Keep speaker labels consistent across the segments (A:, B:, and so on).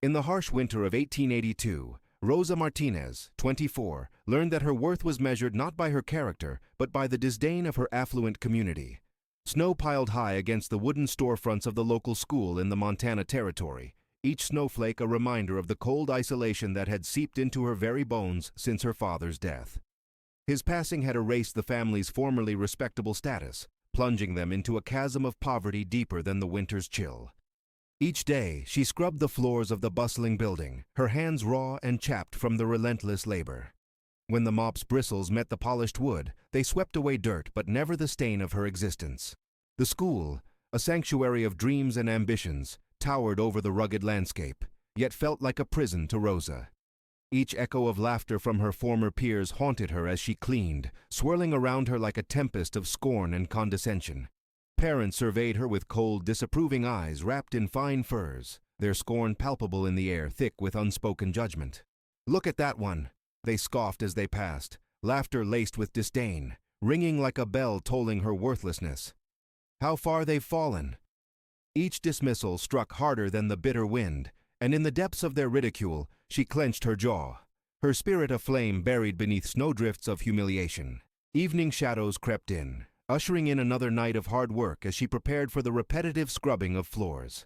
A: In the harsh winter of 1882, Rosa Martinez, 24, learned that her worth was measured not by her character, but by the disdain of her affluent community. Snow piled high against the wooden storefronts of the local school in the Montana Territory, each snowflake a reminder of the cold isolation that had seeped into her very bones since her father's death. His passing had erased the family's formerly respectable status, plunging them into a chasm of poverty deeper than the winter's chill. Each day, she scrubbed the floors of the bustling building, her hands raw and chapped from the relentless labor. When the mop's bristles met the polished wood, they swept away dirt but never the stain of her existence. The school, a sanctuary of dreams and ambitions, towered over the rugged landscape, yet felt like a prison to Rosa. Each echo of laughter from her former peers haunted her as she cleaned, swirling around her like a tempest of scorn and condescension. Parents surveyed her with cold, disapproving eyes wrapped in fine furs, their scorn palpable in the air thick with unspoken judgment. "Look at that one," they scoffed as they passed, laughter laced with disdain, ringing like a bell tolling her worthlessness. "How far they've fallen!" Each dismissal struck harder than the bitter wind, and in the depths of their ridicule, she clenched her jaw, her spirit aflame buried beneath snowdrifts of humiliation. Evening shadows crept in, ushering in another night of hard work as she prepared for the repetitive scrubbing of floors.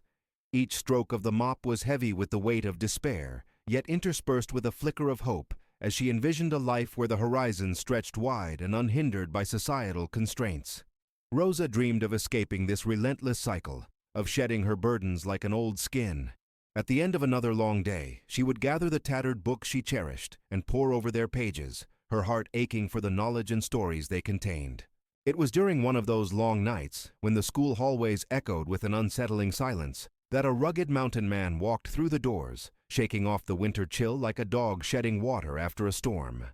A: Each stroke of the mop was heavy with the weight of despair, yet interspersed with a flicker of hope as she envisioned a life where the horizon stretched wide and unhindered by societal constraints. Rosa dreamed of escaping this relentless cycle, of shedding her burdens like an old skin. At the end of another long day, she would gather the tattered books she cherished and pore over their pages, her heart aching for the knowledge and stories they contained. It was during one of those long nights, when the school hallways echoed with an unsettling silence, that a rugged mountain man walked through the doors, shaking off the winter chill like a dog shedding water after a storm.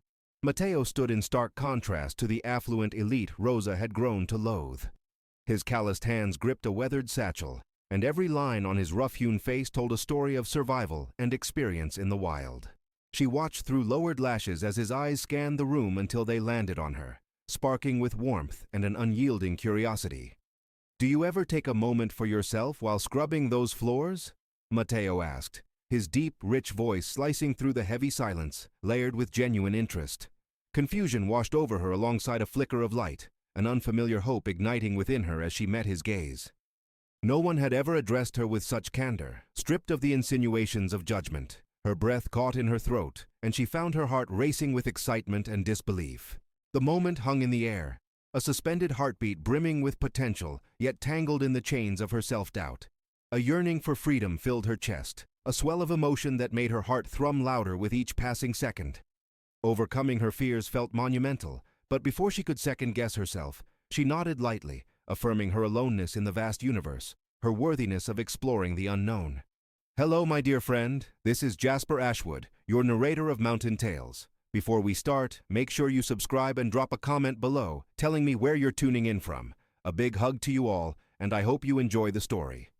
A: Mateo stood in stark contrast to the affluent elite Rosa had grown to loathe. His calloused hands gripped a weathered satchel, and every line on his rough-hewn face told a story of survival and experience in the wild. She watched through lowered lashes as his eyes scanned the room until they landed on her, sparking with warmth and an unyielding curiosity. "Do you ever take a moment for yourself while scrubbing those floors?" Mateo asked, his deep, rich voice slicing through the heavy silence, layered with genuine interest. Confusion washed over her alongside a flicker of light, an unfamiliar hope igniting within her as she met his gaze. No one had ever addressed her with such candor, stripped of the insinuations of judgment. Her breath caught in her throat, and she found her heart racing with excitement and disbelief. The moment hung in the air, a suspended heartbeat brimming with potential, yet tangled in the chains of her self-doubt. A yearning for freedom filled her chest, a swell of emotion that made her heart thrum louder with each passing second. Overcoming her fears felt monumental, but before she could second-guess herself, she nodded lightly, affirming her aloneness in the vast universe, her worthiness of exploring the unknown. "Hello, my dear friend. This is Jasper Ashwood, your narrator of Mountain Tales. Before we start, make sure you subscribe and drop a comment below, telling me where you're tuning in from. A big hug to you all, and I hope you enjoy the story."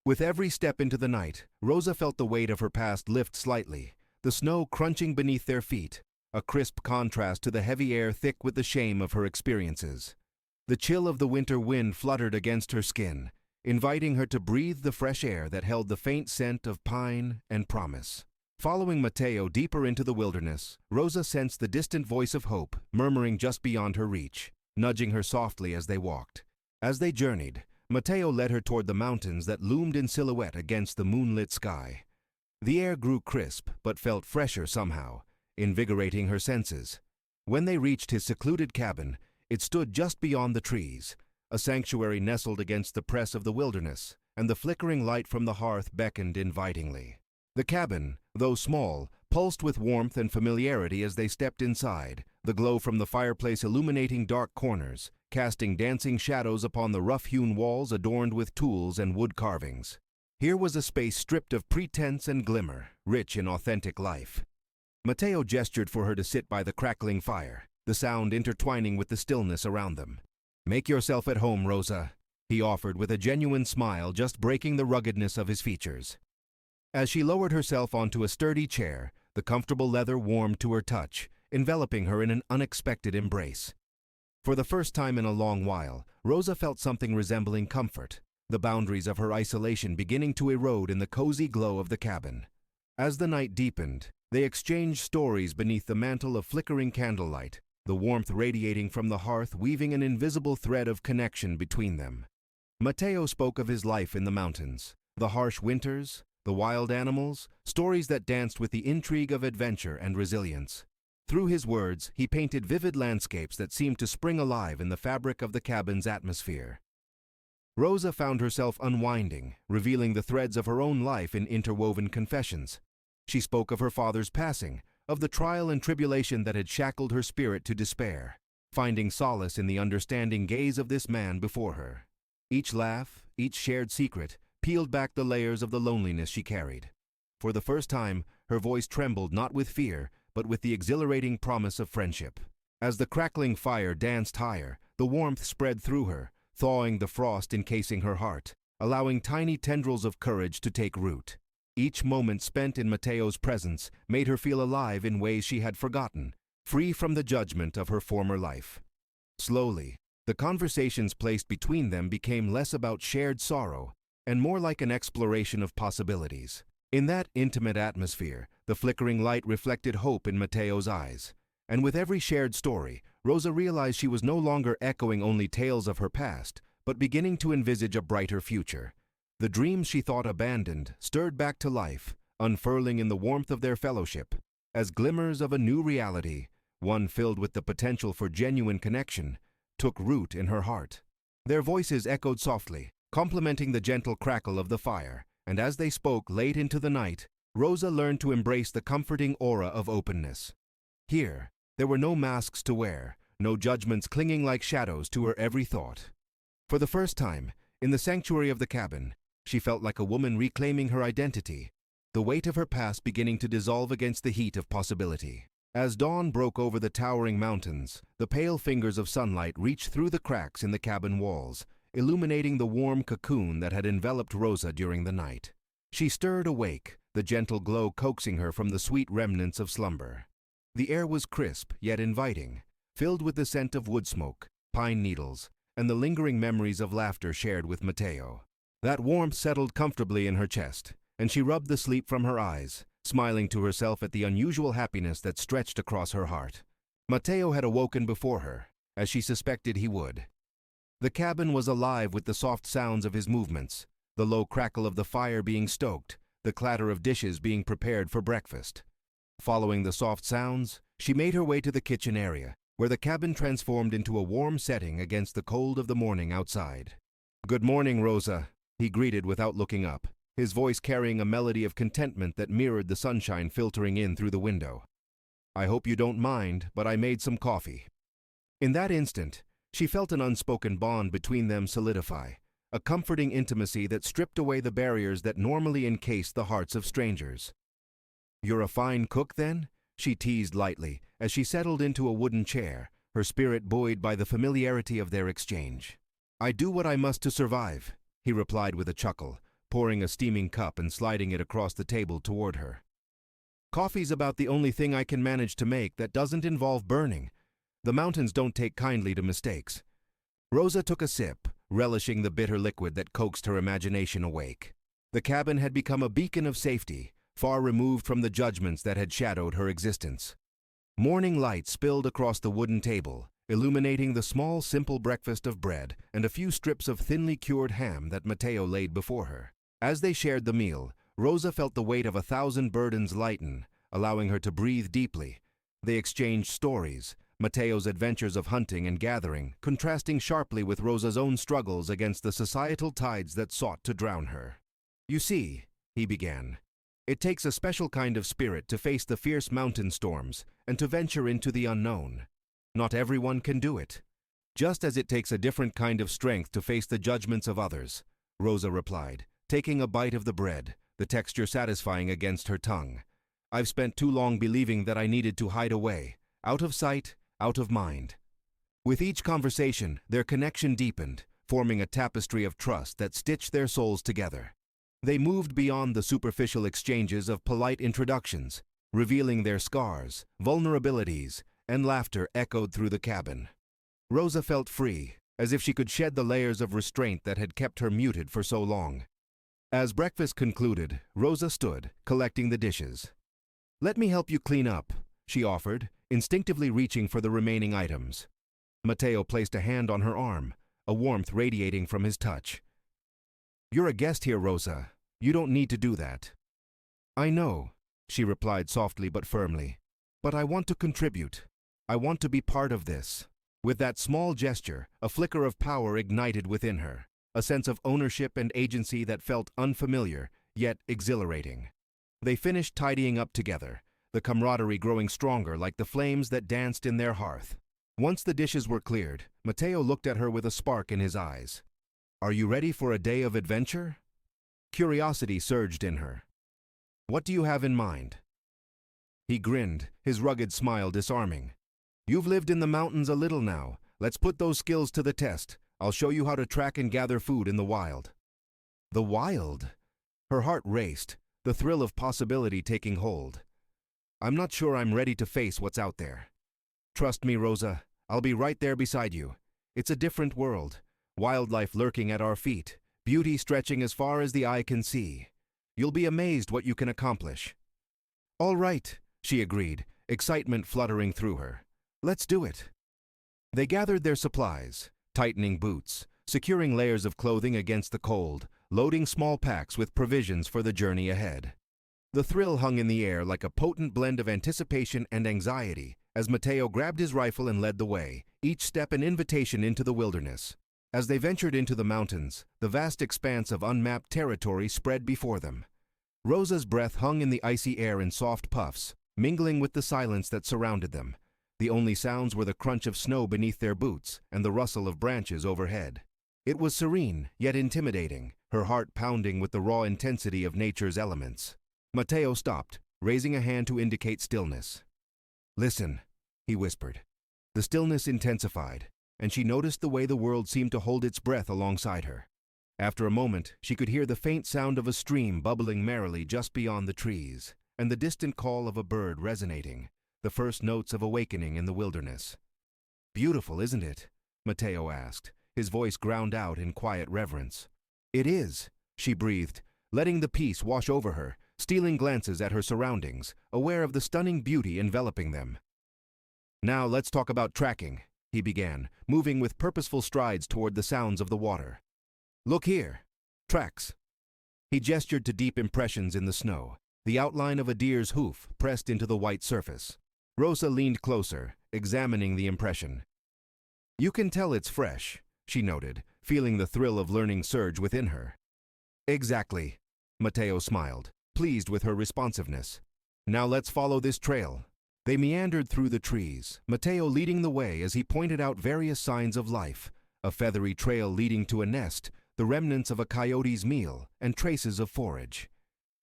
A: With every step into the night, Rosa felt the weight of her past lift slightly, the snow crunching beneath their feet, a crisp contrast to the heavy air thick with the shame of her experiences. The chill of the winter wind fluttered against her skin, inviting her to breathe the fresh air that held the faint scent of pine and promise. Following Mateo deeper into the wilderness, Rosa sensed the distant voice of hope murmuring just beyond her reach, nudging her softly as they walked. As they journeyed, Mateo led her toward the mountains that loomed in silhouette against the moonlit sky. The air grew crisp but felt fresher somehow, invigorating her senses. When they reached his secluded cabin, it stood just beyond the trees, a sanctuary nestled against the press of the wilderness, and the flickering light from the hearth beckoned invitingly. The cabin, though small, pulsed with warmth and familiarity as they stepped inside, the glow from the fireplace illuminating dark corners, casting dancing shadows upon the rough-hewn walls adorned with tools and wood carvings. Here was a space stripped of pretense and glimmer, rich in authentic life. Mateo gestured for her to sit by the crackling fire, the sound intertwining with the stillness around them. "Make yourself at home, Rosa," he offered with a genuine smile just breaking the ruggedness of his features. As she lowered herself onto a sturdy chair, the comfortable leather warmed to her touch, enveloping her in an unexpected embrace. For the first time in a long while, Rosa felt something resembling comfort, the boundaries of her isolation beginning to erode in the cozy glow of the cabin. As the night deepened, they exchanged stories beneath the mantle of flickering candlelight, the warmth radiating from the hearth weaving an invisible thread of connection between them. Matteo spoke of his life in the mountains, the harsh winters, the wild animals, stories that danced with the intrigue of adventure and resilience. Through his words, he painted vivid landscapes that seemed to spring alive in the fabric of the cabin's atmosphere. Rosa found herself unwinding, revealing the threads of her own life in interwoven confessions. She spoke of her father's passing, of the trial and tribulation that had shackled her spirit to despair, finding solace in the understanding gaze of this man before her. Each laugh, each shared secret, peeled back the layers of the loneliness she carried. For the first time, her voice trembled not with fear, but with the exhilarating promise of friendship. As the crackling fire danced higher, the warmth spread through her, thawing the frost encasing her heart, allowing tiny tendrils of courage to take root. Each moment spent in Matteo's presence made her feel alive in ways she had forgotten, free from the judgment of her former life. Slowly, the conversations placed between them became less about shared sorrow and more like an exploration of possibilities. In that intimate atmosphere, the flickering light reflected hope in Matteo's eyes, and with every shared story, Rosa realized she was no longer echoing only tales of her past, but beginning to envisage a brighter future. The dreams she thought abandoned stirred back to life, unfurling in the warmth of their fellowship, as glimmers of a new reality, one filled with the potential for genuine connection, took root in her heart. Their voices echoed softly, complementing the gentle crackle of the fire, and as they spoke late into the night, Rosa learned to embrace the comforting aura of openness. Here, there were no masks to wear, no judgments clinging like shadows to her every thought. For the first time, in the sanctuary of the cabin, she felt like a woman reclaiming her identity, the weight of her past beginning to dissolve against the heat of possibility. As dawn broke over the towering mountains, the pale fingers of sunlight reached through the cracks in the cabin walls, illuminating the warm cocoon that had enveloped Rosa during the night. She stirred awake, the gentle glow coaxing her from the sweet remnants of slumber. The air was crisp, yet inviting, filled with the scent of wood smoke, pine needles, and the lingering memories of laughter shared with Matteo. That warmth settled comfortably in her chest, and she rubbed the sleep from her eyes, smiling to herself at the unusual happiness that stretched across her heart. Matteo had awoken before her, as she suspected he would. The cabin was alive with the soft sounds of his movements, the low crackle of the fire being stoked, the clatter of dishes being prepared for breakfast. Following the soft sounds, she made her way to the kitchen area, where the cabin transformed into a warm setting against the cold of the morning outside. "Good morning, Rosa," he greeted without looking up, his voice carrying a melody of contentment that mirrored the sunshine filtering in through the window. "I hope you don't mind, but I made some coffee." In that instant, she felt an unspoken bond between them solidify, a comforting intimacy that stripped away the barriers that normally encased the hearts of strangers. "You're a fine cook, then?" she teased lightly as she settled into a wooden chair, her spirit buoyed by the familiarity of their exchange. "I do what I must to survive," he replied with a chuckle, pouring a steaming cup and sliding it across the table toward her. "Coffee's about the only thing I can manage to make that doesn't involve burning. The mountains don't take kindly to mistakes." Rosa took a sip, relishing the bitter liquid that coaxed her imagination awake. The cabin had become a beacon of safety, far removed from the judgments that had shadowed her existence. Morning light spilled across the wooden table, illuminating the small, simple breakfast of bread and a few strips of thinly cured ham that Matteo laid before her. As they shared the meal, Rosa felt the weight of 1,000 burdens lighten, allowing her to breathe deeply. They exchanged stories, Matteo's adventures of hunting and gathering, contrasting sharply with Rosa's own struggles against the societal tides that sought to drown her. "You see," he began, "it takes a special kind of spirit to face the fierce mountain storms and to venture into the unknown. Not everyone can do it. Just as it takes a different kind of strength to face the judgments of others," Rosa replied, taking a bite of the bread, the texture satisfying against her tongue. "I've spent too long believing that I needed to hide away, out of sight, out of mind." With each conversation, their connection deepened, forming a tapestry of trust that stitched their souls together. They moved beyond the superficial exchanges of polite introductions, revealing their scars, vulnerabilities, and laughter echoed through the cabin. Rosa felt free, as if she could shed the layers of restraint that had kept her muted for so long. As breakfast concluded, Rosa stood, collecting the dishes. "Let me help you clean up," she offered, instinctively reaching for the remaining items. Matteo placed a hand on her arm, a warmth radiating from his touch. "You're a guest here, Rosa. You don't need to do that." "I know," she replied softly but firmly. "But I want to contribute. I want to be part of this." With that small gesture, a flicker of power ignited within her, a sense of ownership and agency that felt unfamiliar, yet exhilarating. They finished tidying up together, the camaraderie growing stronger like the flames that danced in their hearth. Once the dishes were cleared, Matteo looked at her with a spark in his eyes. "Are you ready for a day of adventure?" Curiosity surged in her. "What do you have in mind?" He grinned, his rugged smile disarming. "You've lived in the mountains a little now. Let's put those skills to the test. I'll show you how to track and gather food in the wild." The wild? Her heart raced, the thrill of possibility taking hold. "I'm not sure I'm ready to face what's out there." "Trust me, Rosa. I'll be right there beside you. It's a different world. Wildlife lurking at our feet. Beauty stretching as far as the eye can see. You'll be amazed what you can accomplish." "All right," she agreed, excitement fluttering through her. "Let's do it." They gathered their supplies, tightening boots, securing layers of clothing against the cold, loading small packs with provisions for the journey ahead. The thrill hung in the air like a potent blend of anticipation and anxiety as Matteo grabbed his rifle and led the way, each step an invitation into the wilderness. As they ventured into the mountains, the vast expanse of unmapped territory spread before them. Rosa's breath hung in the icy air in soft puffs, mingling with the silence that surrounded them. The only sounds were the crunch of snow beneath their boots and the rustle of branches overhead. It was serene, yet intimidating, her heart pounding with the raw intensity of nature's elements. Matteo stopped, raising a hand to indicate stillness. "Listen," he whispered. The stillness intensified, and she noticed the way the world seemed to hold its breath alongside her. After a moment, she could hear the faint sound of a stream bubbling merrily just beyond the trees, and the distant call of a bird resonating, the first notes of awakening in the wilderness. "Beautiful, isn't it?" Matteo asked, his voice ground out in quiet reverence. "It is," she breathed, letting the peace wash over her, stealing glances at her surroundings, aware of the stunning beauty enveloping them. "Now let's talk about tracking," he began, moving with purposeful strides toward the sounds of the water. "Look here. Tracks." He gestured to deep impressions in the snow, the outline of a deer's hoof pressed into the white surface. Rosa leaned closer, examining the impression. "You can tell it's fresh," she noted, feeling the thrill of learning surge within her. "Exactly," Matteo smiled, pleased with her responsiveness. "Now let's follow this trail." They meandered through the trees, Matteo leading the way as he pointed out various signs of life, a feathery trail leading to a nest, the remnants of a coyote's meal, and traces of forage.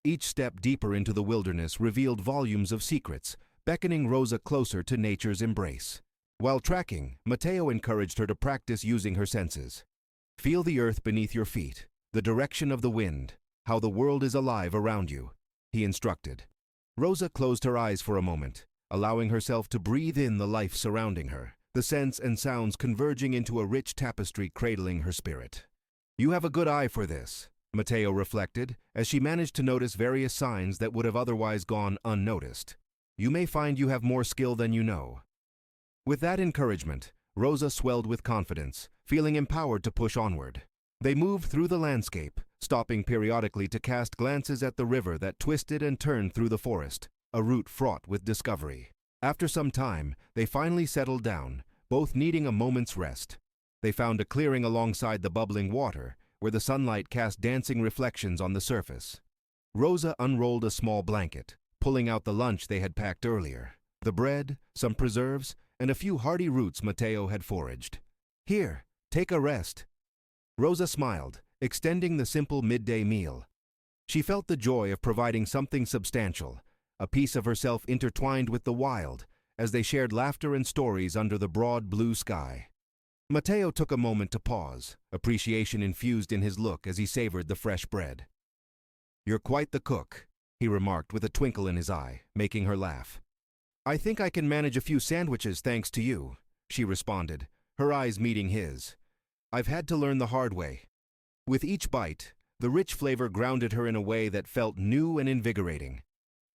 A: Each step deeper into the wilderness revealed volumes of secrets, beckoning Rosa closer to nature's embrace. While tracking, Matteo encouraged her to practice using her senses. "Feel the earth beneath your feet, the direction of the wind, how the world is alive around you," he instructed. Rosa closed her eyes for a moment, allowing herself to breathe in the life surrounding her, the scents and sounds converging into a rich tapestry cradling her spirit. "You have a good eye for this," Matteo reflected, as she managed to notice various signs that would have otherwise gone unnoticed. "You may find you have more skill than you know." With that encouragement, Rosa swelled with confidence, feeling empowered to push onward. They moved through the landscape, stopping periodically to cast glances at the river that twisted and turned through the forest, a route fraught with discovery. After some time, they finally settled down, both needing a moment's rest. They found a clearing alongside the bubbling water, where the sunlight cast dancing reflections on the surface. Rosa unrolled a small blanket, pulling out the lunch they had packed earlier. The bread, some preserves, and a few hearty roots Matteo had foraged. "Here, take a rest." Rosa smiled, extending the simple midday meal. She felt the joy of providing something substantial, a piece of herself intertwined with the wild, as they shared laughter and stories under the broad blue sky. Matteo took a moment to pause, appreciation infused in his look as he savored the fresh bread. "You're quite the cook," he remarked with a twinkle in his eye, making her laugh. "I think I can manage a few sandwiches thanks to you," she responded, her eyes meeting his. "I've had to learn the hard way." With each bite, The rich flavor grounded her in a way that felt new and invigorating.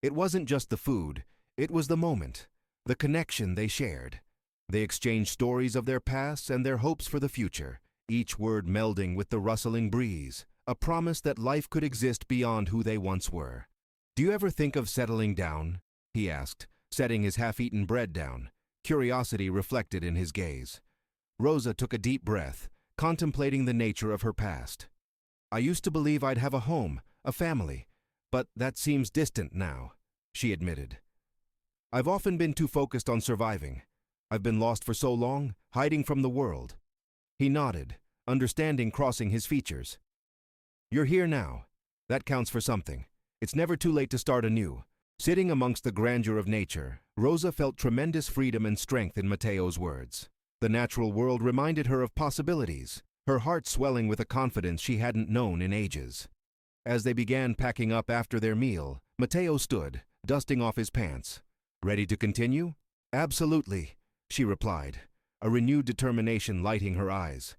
A: It wasn't just the food, it was the moment, the connection they shared. They exchanged stories of their pasts and their hopes for the future, each word melding with the rustling breeze, a promise that life could exist beyond who they once were. "Do you ever think of settling down?" he asked, setting his half-eaten bread down, curiosity reflected in his gaze. Rosa took a deep breath, contemplating the nature of her past. "I used to believe I'd have a home, a family, but that seems distant now," she admitted. "I've often been too focused on surviving. I've been lost for so long, hiding from the world." He nodded, understanding crossing his features. "You're here now. That counts for something. It's never too late to start anew." Sitting amongst the grandeur of nature, Rosa felt tremendous freedom and strength in Matteo's words. The natural world reminded her of possibilities, her heart swelling with a confidence she hadn't known in ages. As they began packing up after their meal, Matteo stood, dusting off his pants. "Ready to continue?" "Absolutely," she replied, a renewed determination lighting her eyes.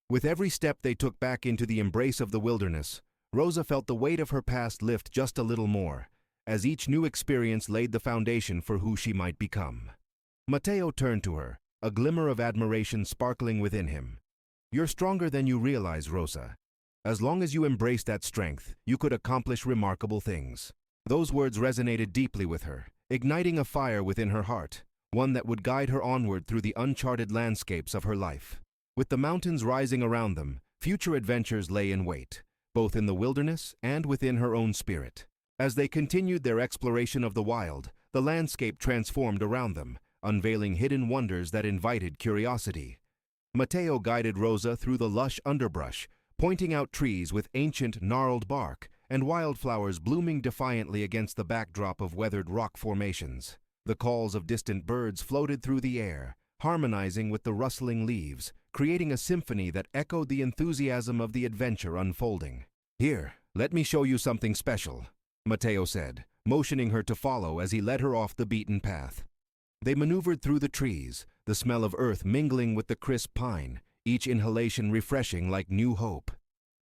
A: With every step they took back into the embrace of the wilderness, Rosa felt the weight of her past lift just a little more, as each new experience laid the foundation for who she might become. Matteo turned to her, a glimmer of admiration sparkling within him. "You're stronger than you realize, Rosa. As long as you embrace that strength, you could accomplish remarkable things." Those words resonated deeply with her, igniting a fire within her heart, one that would guide her onward through the uncharted landscapes of her life. With the mountains rising around them, future adventures lay in wait, both in the wilderness and within her own spirit. As they continued their exploration of the wild, the landscape transformed around them, unveiling hidden wonders that invited curiosity. Matteo guided Rosa through the lush underbrush, pointing out trees with ancient, gnarled bark and wildflowers blooming defiantly against the backdrop of weathered rock formations. The calls of distant birds floated through the air, harmonizing with the rustling leaves, creating a symphony that echoed the enthusiasm of the adventure unfolding. "Here, let me show you something special," Matteo said, motioning her to follow as he led her off the beaten path. They maneuvered through the trees, the smell of earth mingling with the crisp pine, each inhalation refreshing like new hope.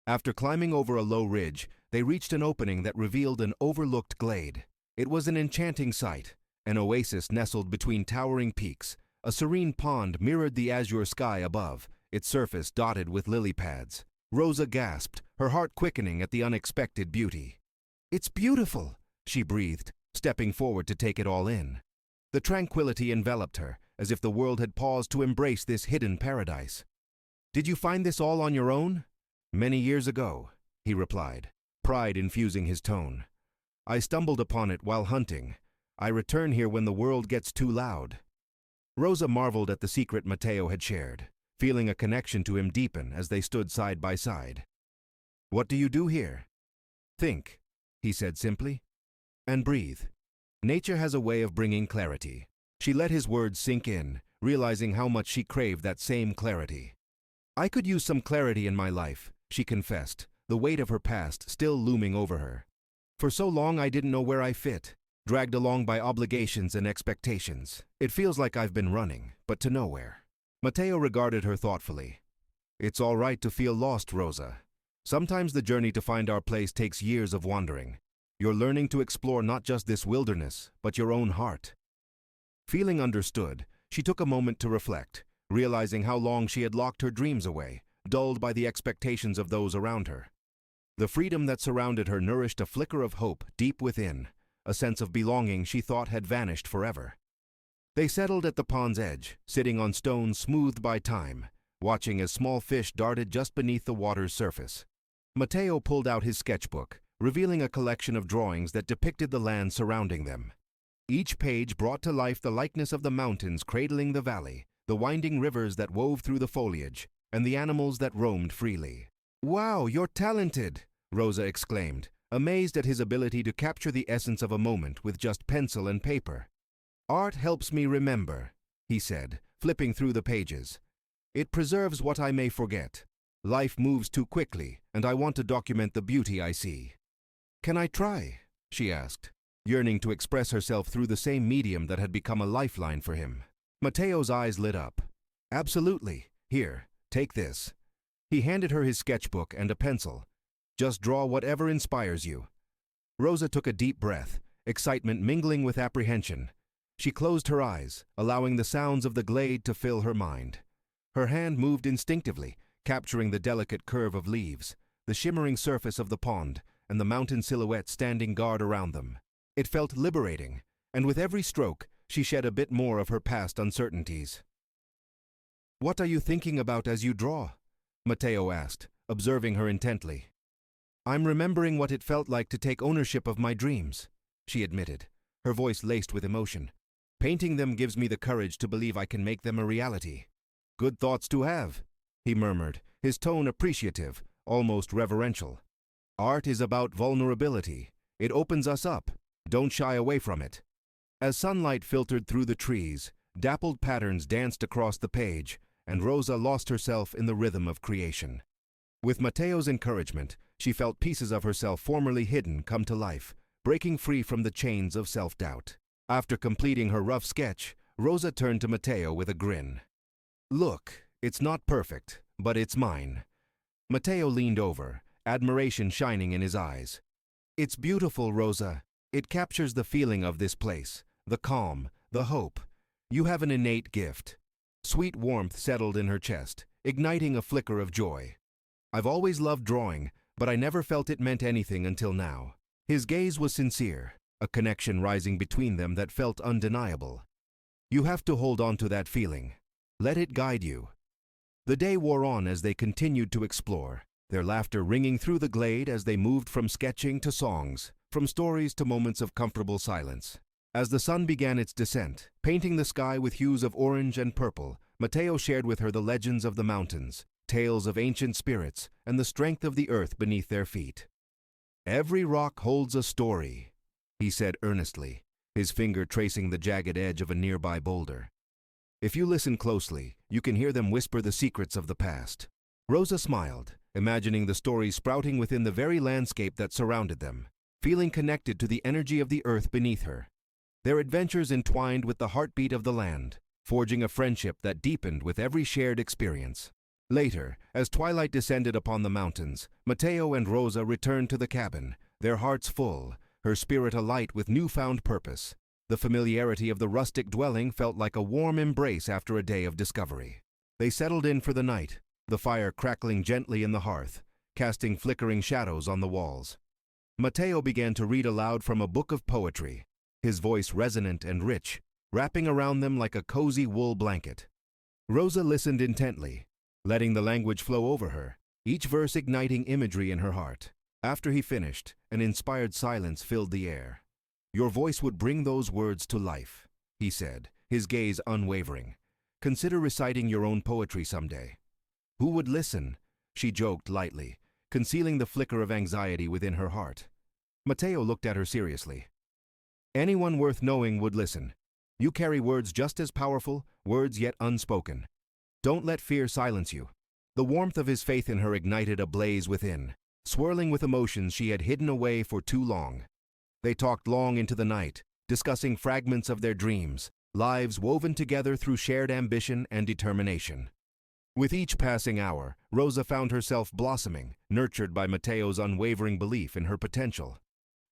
A: After climbing over a low ridge, they reached an opening that revealed an overlooked glade. It was an enchanting sight, an oasis nestled between towering peaks. A serene pond mirrored the azure sky above, its surface dotted with lily pads. Rosa gasped, her heart quickening at the unexpected beauty. "It's beautiful," she breathed, stepping forward to take it all in. The tranquility enveloped her, as if the world had paused to embrace this hidden paradise. "Did you find this all on your own?" "Many years ago," he replied, pride infusing his tone. "I stumbled upon it while hunting. I return here when the world gets too loud." Rosa marveled at the secret Matteo had shared, feeling a connection to him deepen as they stood side by side. "What do you do here?" "Think," he said simply, "and breathe. Nature has a way of bringing clarity." She let his words sink in, realizing how much she craved that same clarity. "I could use some clarity in my life," she confessed, the weight of her past still looming over her. "For so long I didn't know where I fit, dragged along by obligations and expectations. It feels like I've been running, but to nowhere." Matteo regarded her thoughtfully. "It's all right to feel lost, Rosa. Sometimes the journey to find our place takes years of wandering. You're learning to explore not just this wilderness, but your own heart." Feeling understood, she took a moment to reflect, realizing how long she had locked her dreams away, dulled by the expectations of those around her. The freedom that surrounded her nourished a flicker of hope deep within, a sense of belonging she thought had vanished forever. They settled at the pond's edge, sitting on stones smoothed by time, watching as small fish darted just beneath the water's surface. Matteo pulled out his sketchbook, revealing a collection of drawings that depicted the land surrounding them. Each page brought to life the likeness of the mountains cradling the valley, the winding rivers that wove through the foliage, and the animals that roamed freely. "Wow, you're talented!" Rosa exclaimed, amazed at his ability to capture the essence of a moment with just pencil and paper. "Art helps me remember," he said, flipping through the pages. "It preserves what I may forget. Life moves too quickly, and I want to document the beauty I see." "Can I try?" she asked, yearning to express herself through the same medium that had become a lifeline for him. Matteo's eyes lit up. "Absolutely. Here, take this." He handed her his sketchbook and a pencil. Just draw whatever inspires you." Rosa took a deep breath, excitement mingling with apprehension. She closed her eyes, allowing the sounds of the glade to fill her mind. Her hand moved instinctively, capturing the delicate curve of leaves, the shimmering surface of the pond, and the mountain silhouette standing guard around them. It felt liberating, and with every stroke, she shed a bit more of her past uncertainties. "What are you thinking about as you draw?" Matteo asked, observing her intently. "I'm remembering what it felt like to take ownership of my dreams," she admitted, her voice laced with emotion. "Painting them gives me the courage to believe I can make them a reality." "Good thoughts to have," he murmured, his tone appreciative, almost reverential. "Art is about vulnerability. It opens us up. Don't shy away from it." As sunlight filtered through the trees, dappled patterns danced across the page, and Rosa lost herself in the rhythm of creation. With Matteo's encouragement, she felt pieces of herself formerly hidden come to life, breaking free from the chains of self-doubt. After completing her rough sketch, Rosa turned to Matteo with a grin. "Look, it's not perfect, but it's mine." Matteo leaned over, admiration shining in his eyes. "It's beautiful, Rosa. It captures the feeling of this place, the calm, the hope. You have an innate gift." Sweet warmth settled in her chest, igniting a flicker of joy. "I've always loved drawing, but I never felt it meant anything until now." His gaze was sincere, a connection rising between them that felt undeniable. "You have to hold on to that feeling. Let it guide you." The day wore on as they continued to explore, their laughter ringing through the glade as they moved from sketching to songs, from stories to moments of comfortable silence. As the sun began its descent, painting the sky with hues of orange and purple, Matteo shared with her the legends of the mountains, tales of ancient spirits, and the strength of the earth beneath their feet. "Every rock holds a story," he said earnestly, his finger tracing the jagged edge of a nearby boulder. "If you listen closely, you can hear them whisper the secrets of the past." Rosa smiled, imagining the stories sprouting within the very landscape that surrounded them, feeling connected to the energy of the earth beneath her. Their adventures entwined with the heartbeat of the land, forging a friendship that deepened with every shared experience. Later, as twilight descended upon the mountains, Matteo and Rosa returned to the cabin, their hearts full, her spirit alight with newfound purpose. The familiarity of the rustic dwelling felt like a warm embrace after a day of discovery. They settled in for the night, the fire crackling gently in the hearth, casting flickering shadows on the walls. Matteo began to read aloud from a book of poetry, his voice resonant and rich, wrapping around them like a cozy wool blanket. Rosa listened intently, letting the language flow over her, each verse igniting imagery in her heart. After he finished, an inspired silence filled the air. "Your voice would bring those words to life," he said, his gaze unwavering. "Consider reciting your own poetry someday." "Who would listen?" she joked lightly, concealing the flicker of anxiety within her heart. Matteo looked at her seriously. "Anyone worth knowing would listen. You carry words just as powerful, words yet unspoken. Don't let fear silence you." The warmth of his faith in her ignited a blaze within, swirling with emotions she had hidden away for too long. They talked long into the night, discussing fragments of their dreams, lives woven together through shared ambition and determination. With each passing hour, Rosa found herself blossoming, nurtured by Matteo's unwavering belief in her potential.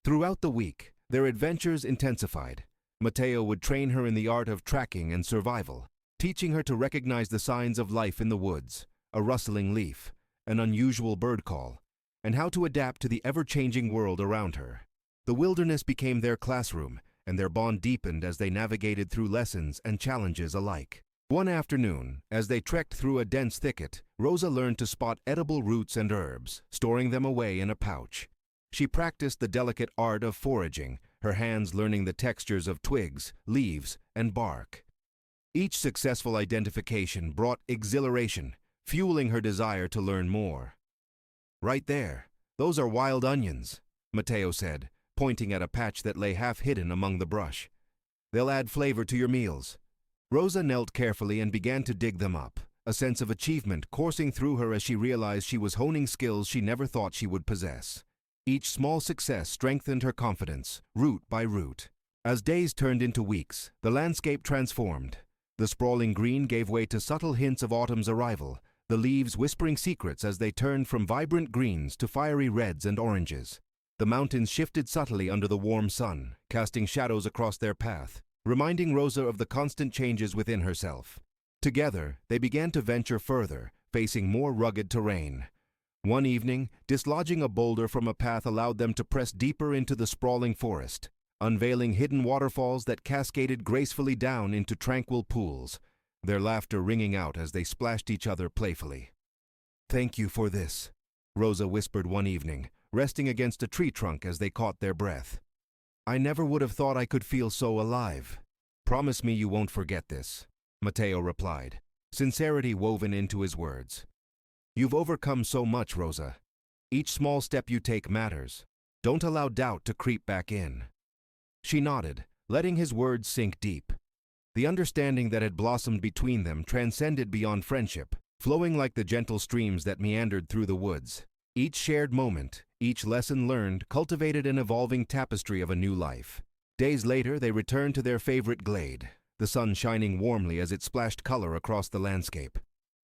A: Throughout the week, their adventures intensified. Matteo would train her in the art of tracking and survival, teaching her to recognize the signs of life in the woods, a rustling leaf, an unusual bird call, and how to adapt to the ever-changing world around her. The wilderness became their classroom, and their bond deepened as they navigated through lessons and challenges alike. One afternoon, as they trekked through a dense thicket, Rosa learned to spot edible roots and herbs, storing them away in a pouch. She practiced the delicate art of foraging, her hands learning the textures of twigs, leaves, and bark. Each successful identification brought exhilaration, fueling her desire to learn more. "Right there, those are wild onions," Matteo said, pointing at a patch that lay half hidden among the brush. "They'll add flavor to your meals." Rosa knelt carefully and began to dig them up, a sense of achievement coursing through her as she realized she was honing skills she never thought she would possess. Each small success strengthened her confidence, root by root. As days turned into weeks, the landscape transformed. The sprawling green gave way to subtle hints of autumn's arrival, the leaves whispering secrets as they turned from vibrant greens to fiery reds and oranges. The mountains shifted subtly under the warm sun, casting shadows across their path, reminding Rosa of the constant changes within herself. Together, they began to venture further, facing more rugged terrain. One evening, dislodging a boulder from a path allowed them to press deeper into the sprawling forest, unveiling hidden waterfalls that cascaded gracefully down into tranquil pools, their laughter ringing out as they splashed each other playfully. "Thank you for this," Rosa whispered one evening, resting against a tree trunk as they caught their breath. "I never would have thought I could feel so alive." "Promise me you won't forget this," Matteo replied, sincerity woven into his words. "You've overcome so much, Rosa. Each small step you take matters. Don't allow doubt to creep back in." She nodded, letting his words sink deep. The understanding that had blossomed between them transcended beyond friendship, flowing like the gentle streams that meandered through the woods. Each shared moment, each lesson learned, cultivated an evolving tapestry of a new life. Days later, they returned to their favorite glade, the sun shining warmly as it splashed color across the landscape.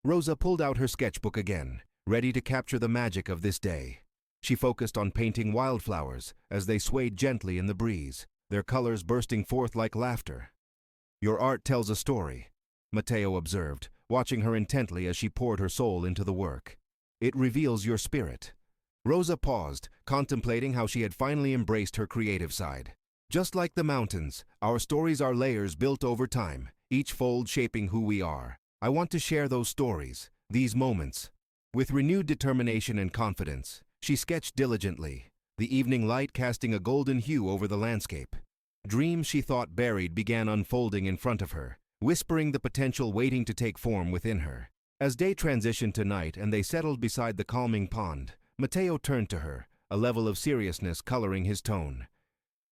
A: Rosa pulled out her sketchbook again, ready to capture the magic of this day. She focused on painting wildflowers as they swayed gently in the breeze, their colors bursting forth like laughter. "Your art tells a story," Matteo observed, watching her intently as she poured her soul into the work. "It reveals your spirit." Rosa paused, contemplating how she had finally embraced her creative side. "Just like the mountains, our stories are layers built over time, each fold shaping who we are. I want to share those stories, these moments." With renewed determination and confidence, she sketched diligently, the evening light casting a golden hue over the landscape. Dreams she thought buried began unfolding in front of her, whispering the potential waiting to take form within her. As day transitioned to night and they settled beside the calming pond, Matteo turned to her, a level of seriousness coloring his tone.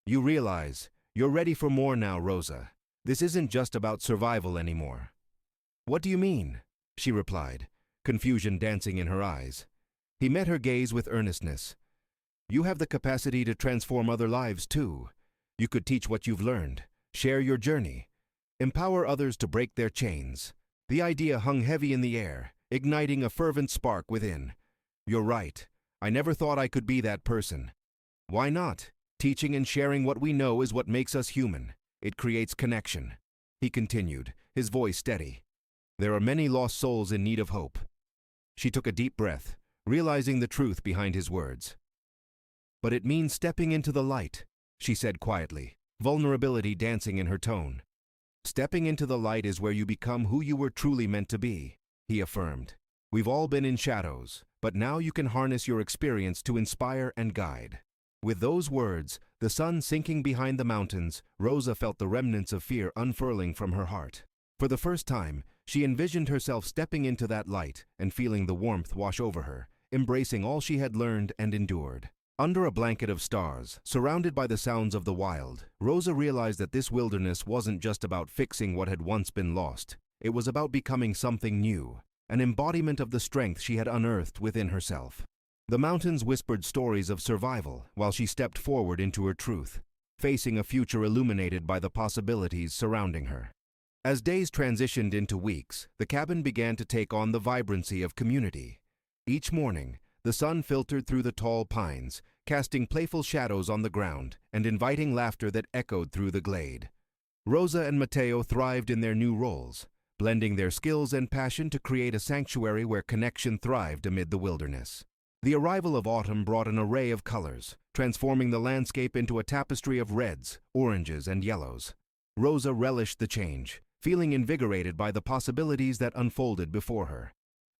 A: "You realize, you're ready for more now, Rosa. This isn't just about survival anymore." "What do you mean?" she replied, confusion dancing in her eyes. He met her gaze with earnestness. "You have the capacity to transform other lives too. You could teach what you've learned, share your journey, empower others to break their chains." The idea hung heavy in the air, igniting a fervent spark within. "You're right. I never thought I could be that person." "Why not? Teaching and sharing what we know is what makes us human. It creates connection," he continued, his voice steady. "There are many lost souls in need of hope." She took a deep breath, realizing the truth behind his words. "But it means stepping into the light," she said quietly, vulnerability dancing in her tone. "Stepping into the light is where you become who you were truly meant to be," he affirmed. "We've all been in shadows, but now you can harness your experience to inspire and guide." With those words, the sun sinking behind the mountains, Rosa felt the remnants of fear unfurling from her heart. For the first time, she envisioned herself stepping into that light and feeling the warmth wash over her, embracing all she had learned and endured. Under a blanket of stars, surrounded by the sounds of the wild, Rosa realized that this wilderness wasn't just about fixing what had once been lost. It was about becoming something new, an embodiment of the strength she had unearthed within herself. The mountains whispered stories of survival while she stepped forward into her truth, facing a future illuminated by the possibilities surrounding her. As days transitioned into weeks, the cabin began to take on the vibrancy of community. Each morning, the sun filtered through the tall pines, casting playful shadows on the ground and inviting laughter that echoed through the glade. Rosa and Matteo thrived in their new roles, blending their skills and passion to create a sanctuary where connection thrived amid the wilderness. The arrival of autumn brought an array of colors, transforming the landscape into a tapestry of reds, oranges, and yellows. Rosa relished the change, feeling invigorated by the possibilities that unfolded before her.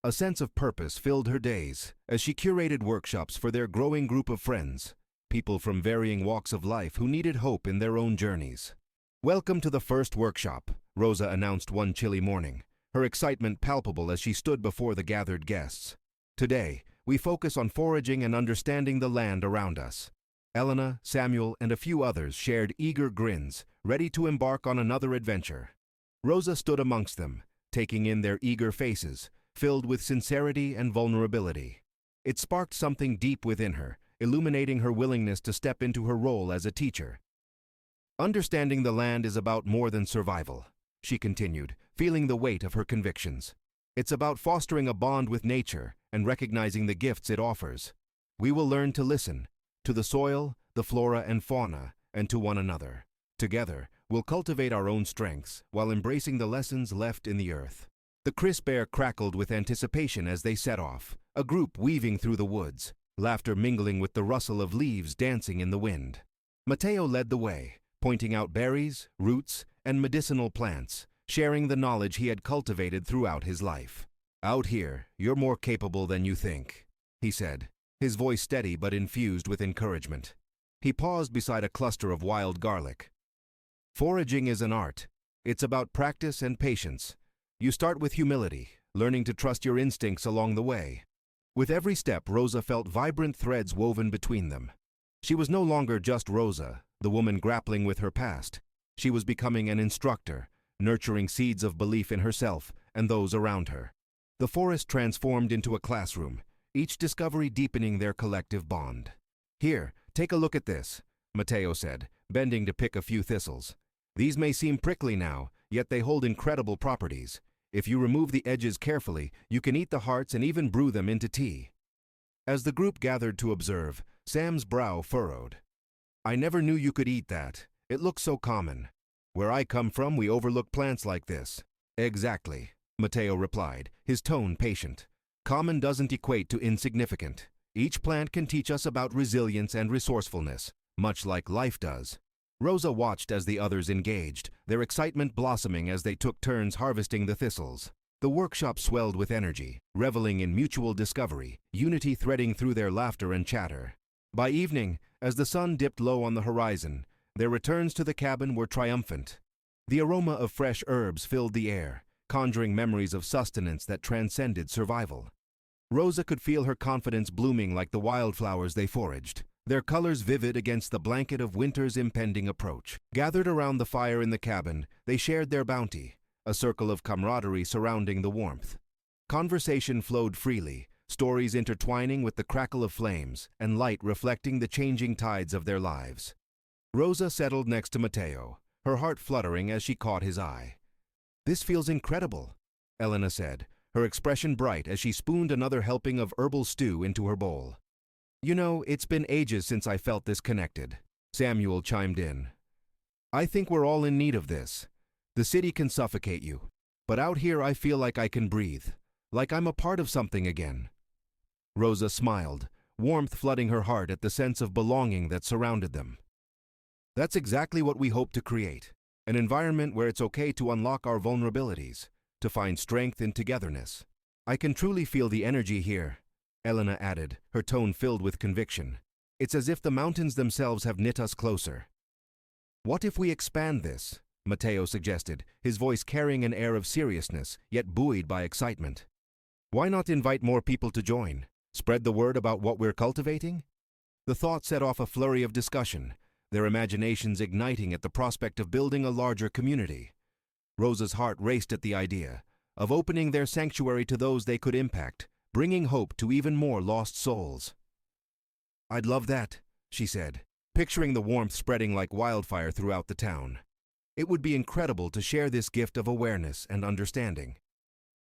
A: A sense of purpose filled her days as she curated workshops for their growing group of friends, people from varying walks of life who needed hope in their own journeys. "Welcome to the first workshop," Rosa announced one chilly morning, her excitement palpable as she stood before the gathered guests. "Today, we focus on foraging and understanding the land around us." Elena, Samuel, and a few others shared eager grins, ready to embark on another adventure. Rosa stood amongst them, taking in their eager faces, filled with sincerity and vulnerability. It sparked something deep within her, illuminating her willingness to step into her role as a teacher. "Understanding the land is about more than survival," she continued, feeling the weight of her convictions. It's about fostering a bond with nature and recognizing the gifts it offers. We will learn to listen to the soil, the flora and fauna, and to one another. Together, we'll cultivate our own strengths while embracing the lessons left in the earth. The crisp air crackled with anticipation as they set off, a group weaving through the woods, laughter mingling with the rustle of leaves dancing in the wind. Matteo led the way, pointing out berries, roots, and medicinal plants, sharing the knowledge he had cultivated throughout his life. "Out here, you're more capable than you think," he said, his voice steady but infused with encouragement. He paused beside a cluster of wild garlic. "Foraging is an art. It's about practice and patience. You start with humility, learning to trust your instincts along the way." With every step, Rosa felt vibrant threads woven between them. She was no longer just Rosa, the woman grappling with her past. She was becoming an instructor, nurturing seeds of belief in herself and those around her. The forest transformed into a classroom, each discovery deepening their collective bond. "Here, take a look at this," Matteo said, bending to pick a few thistles. "These may seem prickly now, yet they hold incredible properties. If you remove the edges carefully, you can eat the hearts and even brew them into tea." As the group gathered to observe, Sam's brow furrowed. "I never knew you could eat that. It looks so common. Where I come from, we overlook plants like this." "Exactly," Matteo replied, his tone patient. "Common doesn't equate to insignificant. Each plant can teach us about resilience and resourcefulness, much like life does." Rosa watched as the others engaged, their excitement blossoming as they took turns harvesting the thistles. The workshop swelled with energy, reveling in mutual discovery, unity threading through their laughter and chatter. By evening, as the sun dipped low on the horizon, their returns to the cabin were triumphant. The aroma of fresh herbs filled the air, conjuring memories of sustenance that transcended survival. Rosa could feel her confidence blooming like the wildflowers they foraged, their colors vivid against the blanket of winter's impending approach. Gathered around the fire in the cabin, they shared their bounty, a circle of camaraderie surrounding the warmth. Conversation flowed freely, stories intertwining with the crackle of flames and light reflecting the changing tides of their lives. Rosa settled next to Matteo, her heart fluttering as she caught his eye. "This feels incredible," Elena said, her expression bright as she spooned another helping of herbal stew into her bowl. "You know, it's been ages since I felt this connected," Samuel chimed in. "I think we're all in need of this. The city can suffocate you, but out here I feel like I can breathe, like I'm a part of something again." Rosa smiled, warmth flooding her heart at the sense of belonging that surrounded them. "That's exactly what we hope to create, an environment where it's okay to unlock our vulnerabilities, to find strength in togetherness. I can truly feel the energy here," Elena added, her tone filled with conviction. "It's as if the mountains themselves have knit us closer." "What if we expand this?" Matteo suggested, his voice carrying an air of seriousness, yet buoyed by excitement. "Why not invite more people to join? Spread the word about what we're cultivating?" The thought set off a flurry of discussion, their imaginations igniting at the prospect of building a larger community. Rosa's heart raced at the idea of opening their sanctuary to those they could impact, bringing hope to even more lost souls. "I'd love that," she said, picturing the warmth spreading like wildfire throughout the town. It would be incredible to share this gift of awareness and understanding.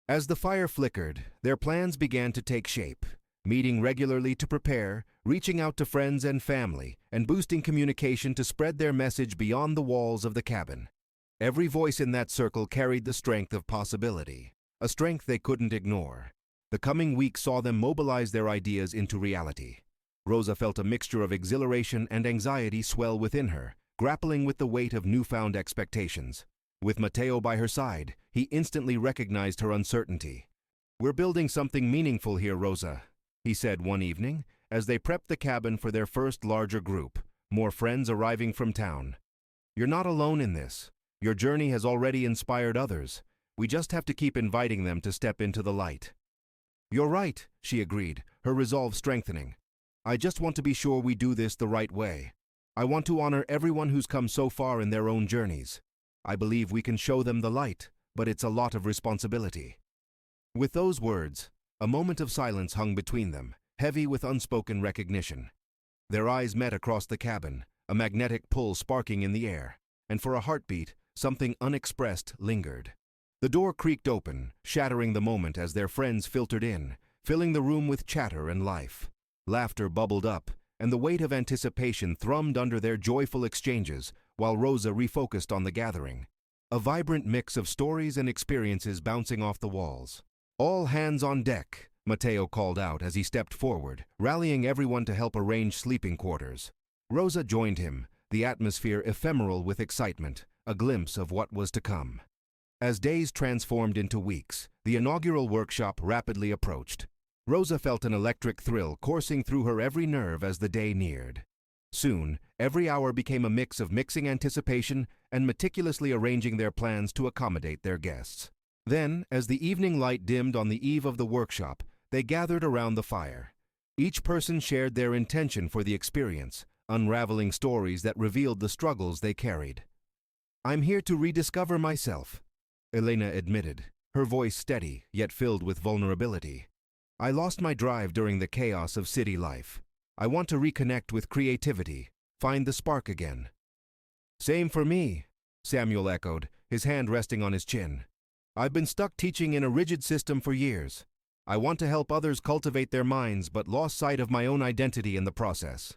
A: As the fire flickered, their plans began to take shape, meeting regularly to prepare, reaching out to friends and family, and boosting communication to spread their message beyond the walls of the cabin. Every voice in that circle carried the strength of possibility, a strength they couldn't ignore. The coming week saw them mobilize their ideas into reality. Rosa felt a mixture of exhilaration and anxiety swell within her, grappling with the weight of newfound expectations. With Matteo by her side, he instantly recognized her uncertainty. "We're building something meaningful here, Rosa," he said one evening, as they prepped the cabin for their first larger group, more friends arriving from town. "You're not alone in this. Your journey has already inspired others. We just have to keep inviting them to step into the light." "You're right," she agreed, her resolve strengthening. "I just want to be sure we do this the right way. I want to honor everyone who's come so far in their own journeys. I believe we can show them the light, but it's a lot of responsibility." With those words, a moment of silence hung between them, heavy with unspoken recognition. Their eyes met across the cabin, a magnetic pull sparking in the air, and for a heartbeat, something unexpressed lingered. The door creaked open, shattering the moment as their friends filtered in, filling the room with chatter and life. Laughter bubbled up, and the weight of anticipation thrummed under their joyful exchanges while Rosa refocused on the gathering. A vibrant mix of stories and experiences bouncing off the walls. "All hands on deck," Matteo called out as he stepped forward, rallying everyone to help arrange sleeping quarters. Rosa joined him, the atmosphere ephemeral with excitement, a glimpse of what was to come. As days transformed into weeks, the inaugural workshop rapidly approached. Rosa felt an electric thrill coursing through her every nerve as the day neared. Soon, every hour became a mix of mixing anticipation and meticulously arranging their plans to accommodate their guests. Then, as the evening light dimmed on the eve of the workshop, they gathered around the fire. Each person shared their intention for the experience, unraveling stories that revealed the struggles they carried. "I'm here to rediscover myself," Elena admitted, her voice steady yet filled with vulnerability. "I lost my drive during the chaos of city life. I want to reconnect with creativity, find the spark again." "Same for me," Samuel echoed, his hand resting on his chin. "I've been stuck teaching in a rigid system for years. I want to help others cultivate their minds but lost sight of my own identity in the process."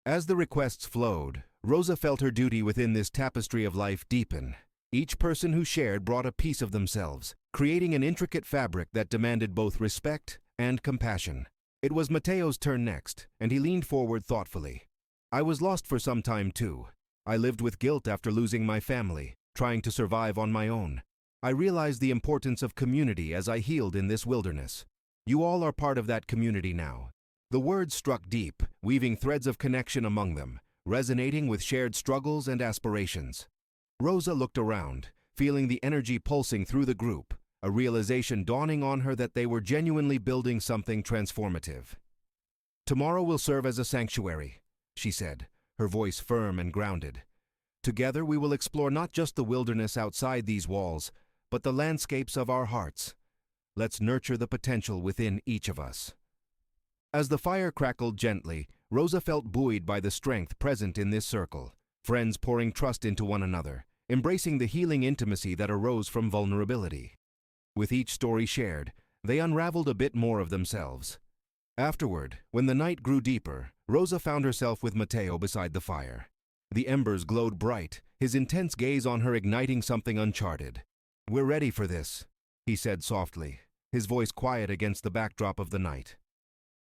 A: As the requests flowed, Rosa felt her duty within this tapestry of life deepen. Each person who shared brought a piece of themselves, creating an intricate fabric that demanded both respect and compassion. It was Matteo's turn next, and he leaned forward thoughtfully. "I was lost for some time too. I lived with guilt after losing my family, trying to survive on my own. I realized the importance of community as I healed in this wilderness. You all are part of that community now." The words struck deep, weaving threads of connection among them, resonating with shared struggles and aspirations. Rosa looked around, feeling the energy pulsing through the group, a realization dawning on her that they were genuinely building something transformative. "Tomorrow will serve as a sanctuary," she said, her voice firm and grounded. "Together we will explore not just the wilderness outside these walls, but the landscapes of our hearts. Let's nurture the potential within each of us." As the fire crackled gently, Rosa felt buoyed by the strength present in this circle, friends pouring trust into one another, embracing the healing intimacy that arose from vulnerability. With each story shared, they unraveled a bit more of themselves. Afterward, when the night grew deeper, Rosa found herself with Matteo beside the fire. The embers glowed bright, his intense gaze on her igniting something uncharted. "We're ready for this," he said softly, his voice quiet against the backdrop of the night.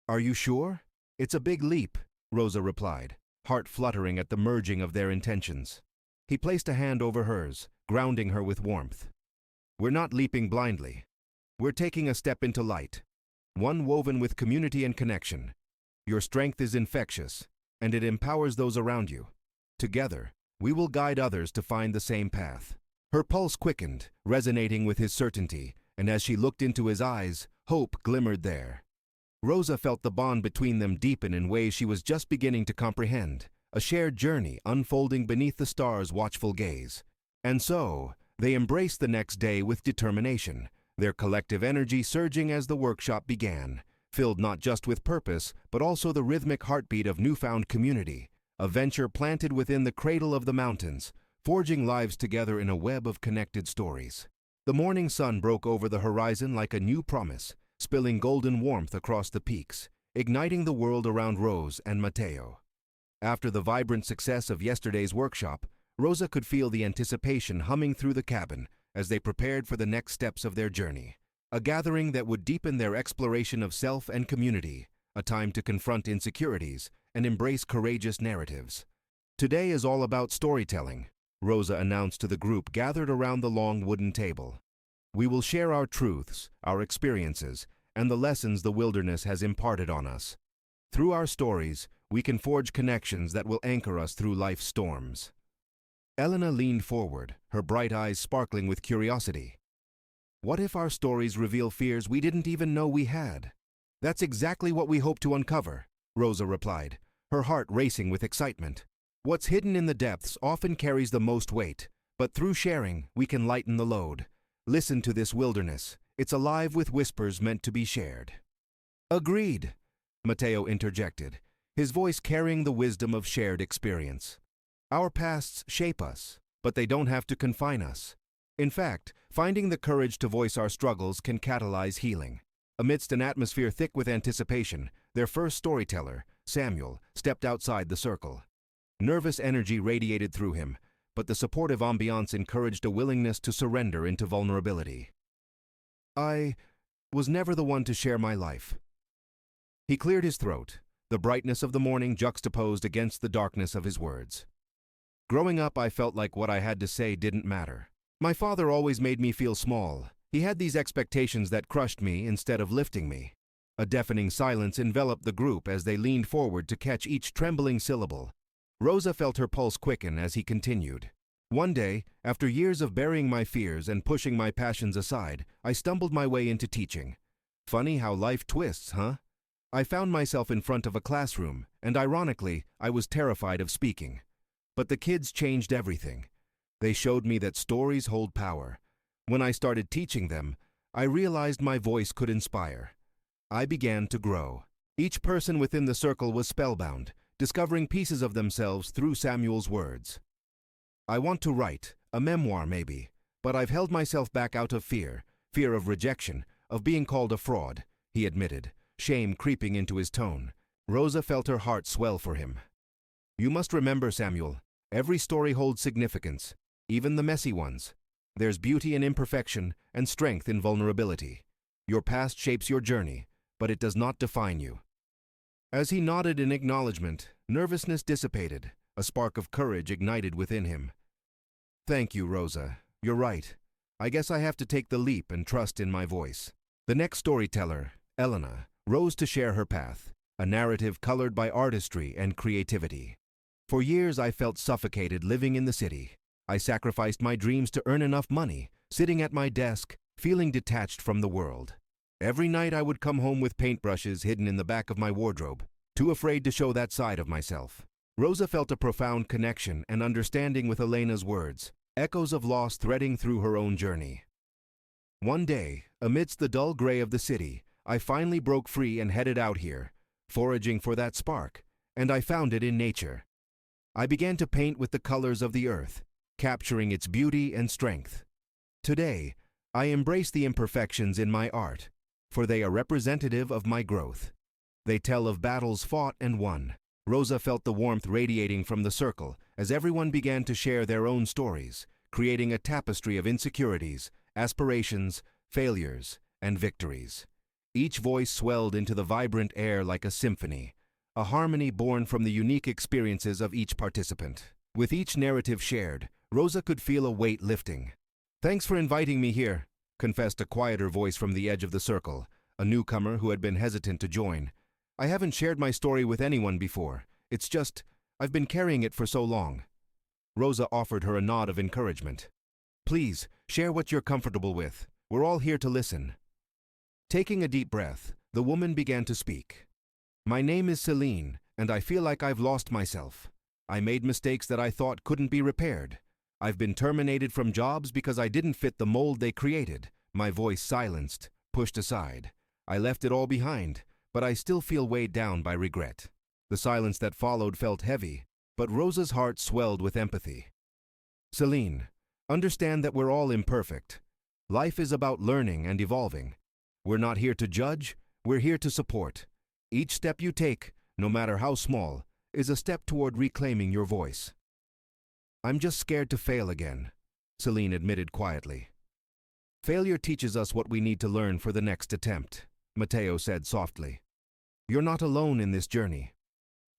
A: "Are you sure? It's a big leap," Rosa replied, heart fluttering at the merging of their intentions. He placed a hand over hers, grounding her with warmth. "We're not leaping blindly. We're taking a step into light, one woven with community and connection. Your strength is infectious, and it empowers those around you. Together, we will guide others to find the same path." Her pulse quickened, resonating with his certainty, and as she looked into his eyes, hope glimmered there. Rosa felt the bond between them deepen in ways she was just beginning to comprehend, a shared journey unfolding beneath the stars' watchful gaze. And so, they embraced the next day with determination, their collective energy surging as the workshop began, filled not just with purpose, but also the rhythmic heartbeat of newfound community, a venture planted within the cradle of the mountains, forging lives together in a web of connected stories. The morning sun broke over the horizon like a new promise, spilling golden warmth across the peaks, igniting the world around Rose and Matteo. After the vibrant success of yesterday's workshop, Rosa could feel the anticipation humming through the cabin as they prepared for the next steps of their journey, a gathering that would deepen their exploration of self and community, a time to confront insecurities and embrace courageous narratives. "Today is all about storytelling," Rosa announced to the group gathered around the long wooden table. "We will share our truths, our experiences, and the lessons the wilderness has imparted on us. Through our stories, we can forge connections that will anchor us through life's storms." Elena leaned forward, her bright eyes sparkling with curiosity. "What if our stories reveal fears we didn't even know we had?" "That's exactly what we hope to uncover," Rosa replied, her heart racing with excitement. "What's hidden in the depths often carries the most weight, but through sharing, we can lighten the load. Listen to this wilderness. It's alive with whispers meant to be shared." "Agreed," Matteo interjected, his voice carrying the wisdom of shared experience. "Our pasts shape us, but they don't have to confine us. In fact, finding the courage to voice our struggles can catalyze healing. Amidst an atmosphere thick with anticipation, their first storyteller, Samuel, stepped outside the circle. Nervous energy radiated through him, but the supportive ambiance encouraged a willingness to surrender into vulnerability. I was never the one to share my life. He cleared his throat, the brightness of the morning juxtaposed against the darkness of his words. Growing up, I felt like what I had to say didn't matter. My father always made me feel small. He had these expectations that crushed me instead of lifting me. A deafening silence enveloped the group as they leaned forward to catch each trembling syllable. Rosa felt her pulse quicken as he continued. One day, after years of burying my fears and pushing my passions aside, I stumbled my way into teaching. Funny how life twists, huh? I found myself in front of a classroom, and ironically, I was terrified of speaking. But the kids changed everything. They showed me that stories hold power. When I started teaching them, I realized my voice could inspire. I began to grow. Each person within the circle was spellbound, discovering pieces of themselves through Samuel's words. I want to write, a memoir maybe, but I've held myself back out of fear of rejection, of being called a fraud, he admitted, shame creeping into his tone. Rosa felt her heart swell for him. You must remember, Samuel, every story holds significance, even the messy ones. There's beauty in imperfection and strength in vulnerability. Your past shapes your journey, but it does not define you. As he nodded in acknowledgement, nervousness dissipated, a spark of courage ignited within him. Thank you, Rosa. You're right. I guess I have to take the leap and trust in my voice. The next storyteller, Elena, rose to share her path, a narrative colored by artistry and creativity. For years I felt suffocated living in the city. I sacrificed my dreams to earn enough money, sitting at my desk, feeling detached from the world. Every night I would come home with paintbrushes hidden in the back of my wardrobe, too afraid to show that side of myself. Rosa felt a profound connection and understanding with Elena's words, echoes of loss threading through her own journey. One day, amidst the dull gray of the city, I finally broke free and headed out here, foraging for that spark, and I found it in nature. I began to paint with the colors of the earth, capturing its beauty and strength. Today, I embrace the imperfections in my art, for they are representative of my growth. They tell of battles fought and won. Rosa felt the warmth radiating from the circle as everyone began to share their own stories, creating a tapestry of insecurities, aspirations, failures, and victories. Each voice swelled into the vibrant air like a symphony, a harmony born from the unique experiences of each participant. With each narrative shared, Rosa could feel a weight lifting. Thanks for inviting me here, confessed a quieter voice from the edge of the circle, a newcomer who had been hesitant to join. I haven't shared my story with anyone before. It's just, I've been carrying it for so long. Rosa offered her a nod of encouragement. Please, share what you're comfortable with. We're all here to listen. Taking a deep breath, the woman began to speak. My name is Celine, and I feel like I've lost myself. I made mistakes that I thought couldn't be repaired. I've been terminated from jobs because I didn't fit the mold they created. My voice silenced, pushed aside. I left it all behind, but I still feel weighed down by regret. The silence that followed felt heavy, but Rosa's heart swelled with empathy. Celine, understand that we're all imperfect. Life is about learning and evolving. We're not here to judge, we're here to support. Each step you take, no matter how small, is a step toward reclaiming your voice. I'm just scared to fail again, Celine admitted quietly. Failure teaches us what we need to learn for the next attempt, Matteo said softly. You're not alone in this journey.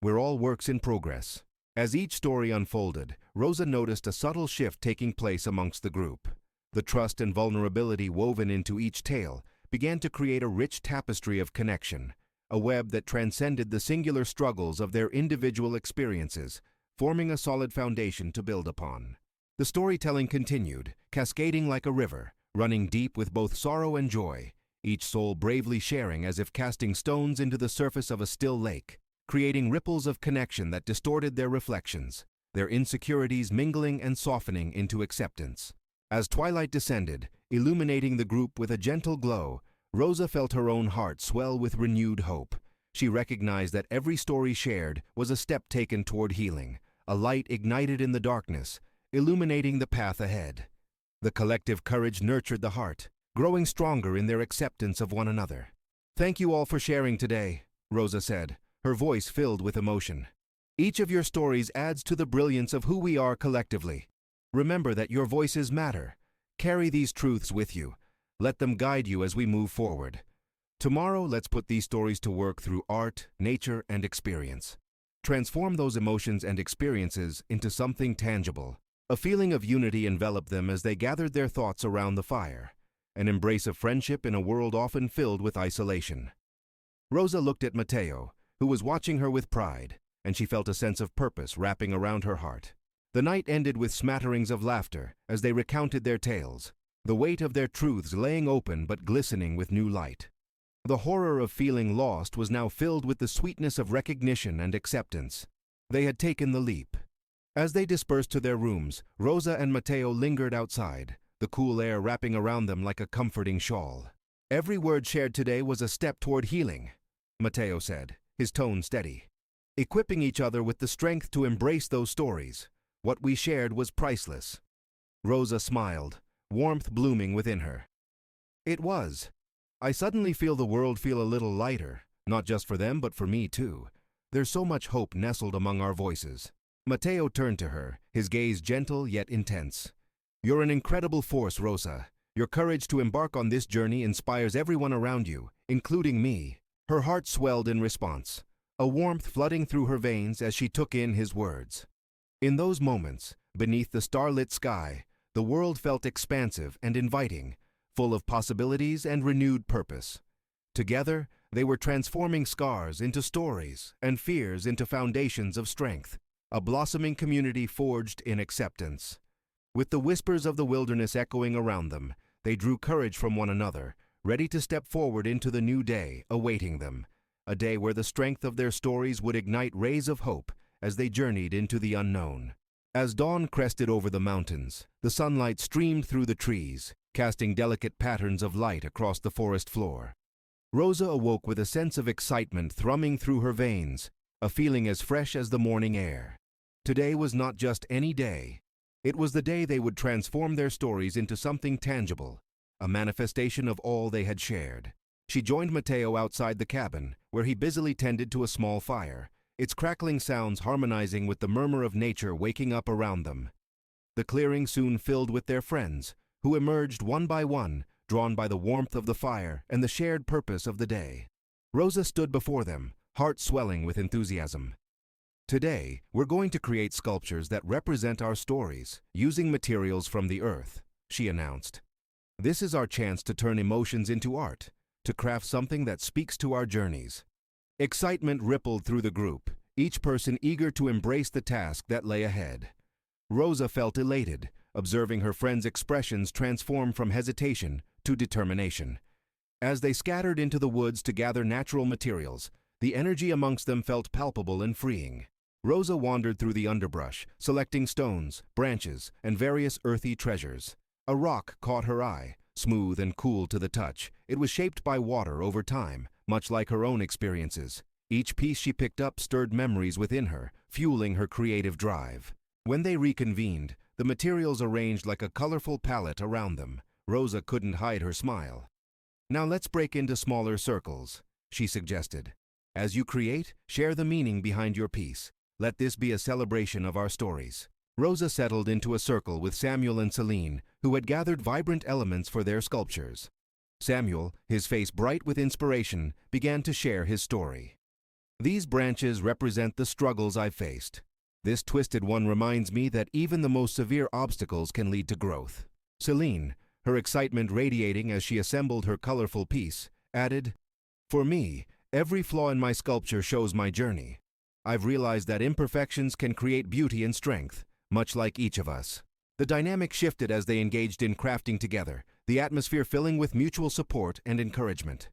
A: We're all works in progress. As each story unfolded, Rosa noticed a subtle shift taking place amongst the group. The trust and vulnerability woven into each tale began to create a rich tapestry of connection, a web that transcended the singular struggles of their individual experiences, forming a solid foundation to build upon. The storytelling continued, cascading like a river, running deep with both sorrow and joy, each soul bravely sharing as if casting stones into the surface of a still lake, creating ripples of connection that distorted their reflections, their insecurities mingling and softening into acceptance. As twilight descended, illuminating the group with a gentle glow, Rosa felt her own heart swell with renewed hope. She recognized that every story shared was a step taken toward healing, a light ignited in the darkness, illuminating the path ahead. The collective courage nurtured the heart, growing stronger in their acceptance of one another. "Thank you all for sharing today," Rosa said, her voice filled with emotion. "Each of your stories adds to the brilliance of who we are collectively. Remember that your voices matter. Carry these truths with you. Let them guide you as we move forward. Tomorrow, let's put these stories to work through art, nature, and experience. Transform those emotions and experiences into something tangible." A feeling of unity enveloped them as they gathered their thoughts around the fire, an embrace of friendship in a world often filled with isolation. Rosa looked at Matteo, who was watching her with pride, and she felt a sense of purpose wrapping around her heart. The night ended with smatterings of laughter as they recounted their tales, the weight of their truths laying open but glistening with new light. The horror of feeling lost was now filled with the sweetness of recognition and acceptance. They had taken the leap. As they dispersed to their rooms, Rosa and Matteo lingered outside, the cool air wrapping around them like a comforting shawl. "Every word shared today was a step toward healing," Matteo said, his tone steady. "Equipping each other with the strength to embrace those stories. What we shared was priceless." Rosa smiled, warmth blooming within her. "It was. I suddenly feel the world feel a little lighter, not just for them but for me too. There's so much hope nestled among our voices." Matteo turned to her, his gaze gentle yet intense. "You're an incredible force, Rosa. Your courage to embark on this journey inspires everyone around you, including me." Her heart swelled in response, a warmth flooding through her veins as she took in his words. In those moments, beneath the starlit sky, the world felt expansive and inviting, full of possibilities and renewed purpose. Together, they were transforming scars into stories and fears into foundations of strength. A blossoming community forged in acceptance. With the whispers of the wilderness echoing around them, they drew courage from one another, ready to step forward into the new day awaiting them, a day where the strength of their stories would ignite rays of hope as they journeyed into the unknown. As dawn crested over the mountains, the sunlight streamed through the trees, casting delicate patterns of light across the forest floor. Rosa awoke with a sense of excitement thrumming through her veins, a feeling as fresh as the morning air. Today was not just any day. It was the day they would transform their stories into something tangible, a manifestation of all they had shared. She joined Matteo outside the cabin, where he busily tended to a small fire, its crackling sounds harmonizing with the murmur of nature waking up around them. The clearing soon filled with their friends, who emerged one by one, drawn by the warmth of the fire and the shared purpose of the day. Rosa stood before them, heart swelling with enthusiasm. "Today, we're going to create sculptures that represent our stories, using materials from the earth," she announced. "This is our chance to turn emotions into art, to craft something that speaks to our journeys." Excitement rippled through the group, each person eager to embrace the task that lay ahead. Rosa felt elated, observing her friends' expressions transform from hesitation to determination. As they scattered into the woods to gather natural materials, the energy amongst them felt palpable and freeing. Rosa wandered through the underbrush, selecting stones, branches, and various earthy treasures. A rock caught her eye, smooth and cool to the touch. It was shaped by water over time, much like her own experiences. Each piece she picked up stirred memories within her, fueling her creative drive. When they reconvened, the materials arranged like a colorful palette around them. Rosa couldn't hide her smile. "Now let's break into smaller circles," she suggested. "As you create, share the meaning behind your piece. Let this be a celebration of our stories." Rosa settled into a circle with Samuel and Celine, who had gathered vibrant elements for their sculptures. Samuel, his face bright with inspiration, began to share his story. "These branches represent the struggles I've faced. This twisted one reminds me that even the most severe obstacles can lead to growth." Celine, her excitement radiating as she assembled her colorful piece, added, "For me, every flaw in my sculpture shows my journey. I've realized that imperfections can create beauty and strength, much like each of us." The dynamic shifted as they engaged in crafting together, the atmosphere filling with mutual support and encouragement.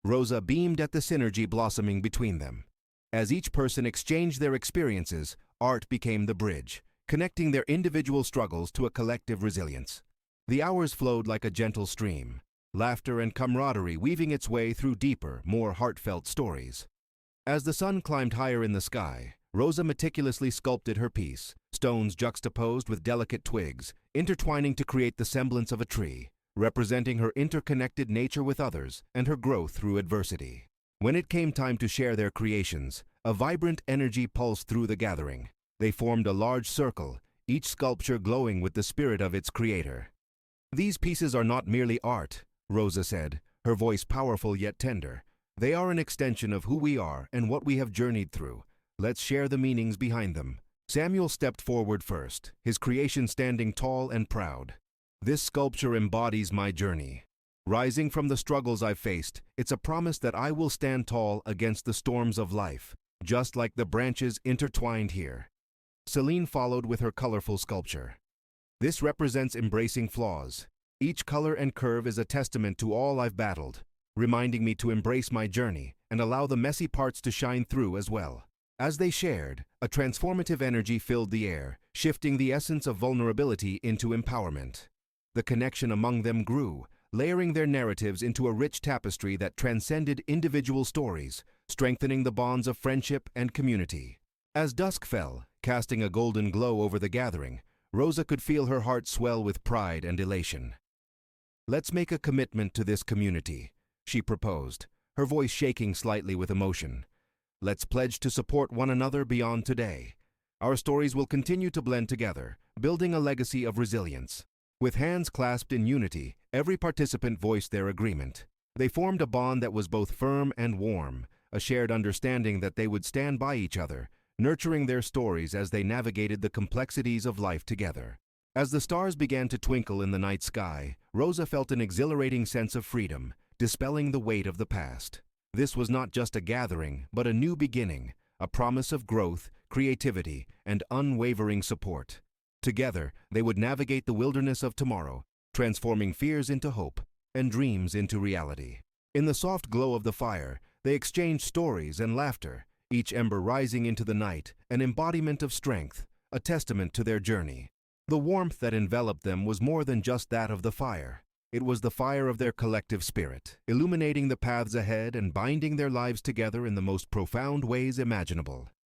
A: Rosa beamed at the synergy blossoming between them. As each person exchanged their experiences, art became the bridge, connecting their individual struggles to a collective resilience. The hours flowed like a gentle stream, laughter and camaraderie weaving its way through deeper, more heartfelt stories. As the sun climbed higher in the sky, Rosa meticulously sculpted her piece, stones juxtaposed with delicate twigs, intertwining to create the semblance of a tree, representing her interconnected nature with others and her growth through adversity. When it came time to share their creations, a vibrant energy pulsed through the gathering. They formed a large circle, each sculpture glowing with the spirit of its creator. "These pieces are not merely art," Rosa said, her voice powerful yet tender. "They are an extension of who we are and what we have journeyed through. Let's share the meanings behind them." Samuel stepped forward first, his creation standing tall and proud. "This sculpture embodies my journey. Rising from the struggles I've faced, it's a promise that I will stand tall against the storms of life, just like the branches intertwined here." Celine followed with her colorful sculpture. "This represents embracing flaws. Each color and curve is a testament to all I've battled, reminding me to embrace my journey and allow the messy parts to shine through as well." As they shared, a transformative energy filled the air, shifting the essence of vulnerability into empowerment. The connection among them grew, layering their narratives into a rich tapestry that transcended individual stories, strengthening the bonds of friendship and community. As dusk fell, casting a golden glow over the gathering, Rosa could feel her heart swell with pride and elation. "Let's make a commitment to this community," she proposed, her voice shaking slightly with emotion. "Let's pledge to support one another beyond today. Our stories will continue to blend together, building a legacy of resilience." With hands clasped in unity, every participant voiced their agreement. They formed a bond that was both firm and warm, a shared understanding that they would stand by each other, nurturing their stories as they navigated the complexities of life together. As the stars began to twinkle in the night sky, Rosa felt an exhilarating sense of freedom, dispelling the weight of the past. This was not just a gathering, but a new beginning, a promise of growth, creativity, and unwavering support. Together, they would navigate the wilderness of tomorrow, transforming fears into hope and dreams into reality. In the soft glow of the fire, they exchanged stories and laughter, each ember rising into the night, an embodiment of strength, a testament to their journey. The warmth that enveloped them was more than just that of the fire. It was the fire of their collective spirit, illuminating the paths ahead and binding their lives together in the most profound ways imaginable.